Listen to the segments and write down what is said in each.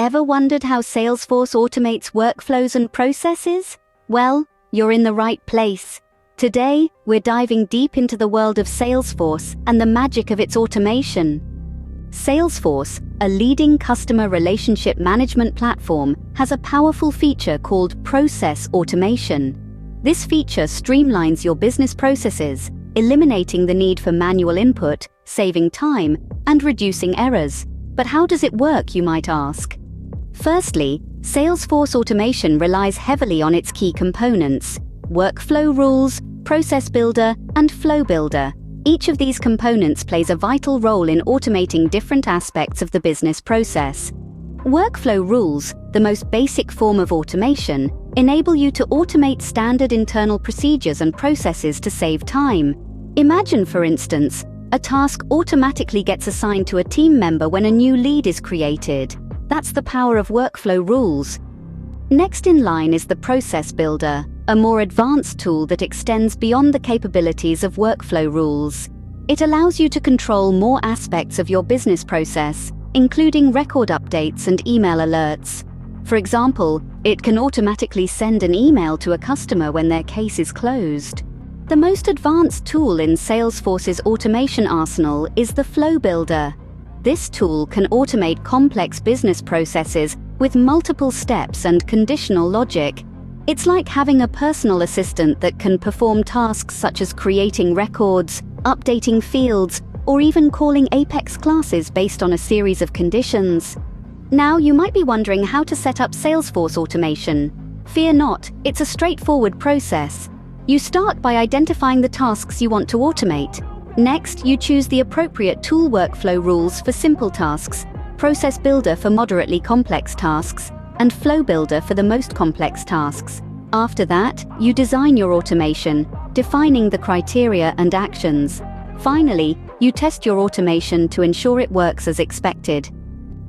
Ever wondered how Salesforce automates workflows and processes? Well, you're in the right place. Today, we're diving deep into the world of Salesforce and the magic of its automation. Salesforce, a leading customer relationship management platform, has a powerful feature called process automation. This feature streamlines your business processes, eliminating the need for manual input, saving time, and reducing errors. But how does it work, you might ask? Firstly, Salesforce automation relies heavily on its key components: workflow rules, process builder, and flow builder. Each of these components plays a vital role in automating different aspects of the business process. Workflow rules, the most basic form of automation, enable you to automate standard internal procedures and processes to save time. Imagine, for instance, a task automatically gets assigned to a team member when a new lead is created. That's the power of workflow rules. Next in line is the process builder, a more advanced tool that extends beyond the capabilities of workflow rules. It allows you to control more aspects of your business process, including record updates and email alerts. For example, it can automatically send an email to a customer when their case is closed. The most advanced tool in Salesforce's automation arsenal is the flow builder. This tool can automate complex business processes with multiple steps and conditional logic. It's like having a personal assistant that can perform tasks such as creating records, updating fields, or even calling Apex classes based on a series of conditions. Now, you might be wondering how to set up Salesforce automation. Fear not, it's a straightforward process. You start by identifying the tasks you want to automate. Next, you choose the appropriate tool workflow rules for simple tasks, process builder for moderately complex tasks, and flow builder for the most complex tasks. After that, you design your automation, defining the criteria and actions. Finally, you test your automation to ensure it works as expected.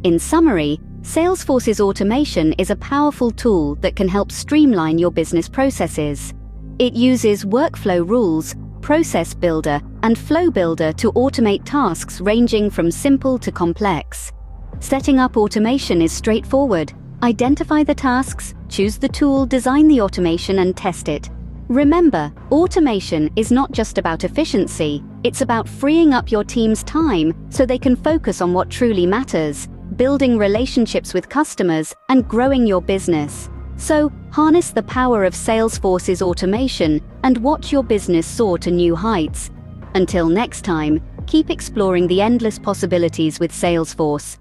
In summary, Salesforce's automation is a powerful tool that can help streamline your business processes. It uses workflow rules, process builder, and flow builder to automate tasks ranging from simple to complex. Setting up automation is straightforward. Identify the tasks, choose the tool, design the automation, and test it. Remember, automation is not just about efficiency, it's about freeing up your team's time so they can focus on what truly matters, building relationships with customers, and growing your business. So, harness the power of Salesforce's automation and watch your business soar to new heights. Until next time, keep exploring the endless possibilities with Salesforce.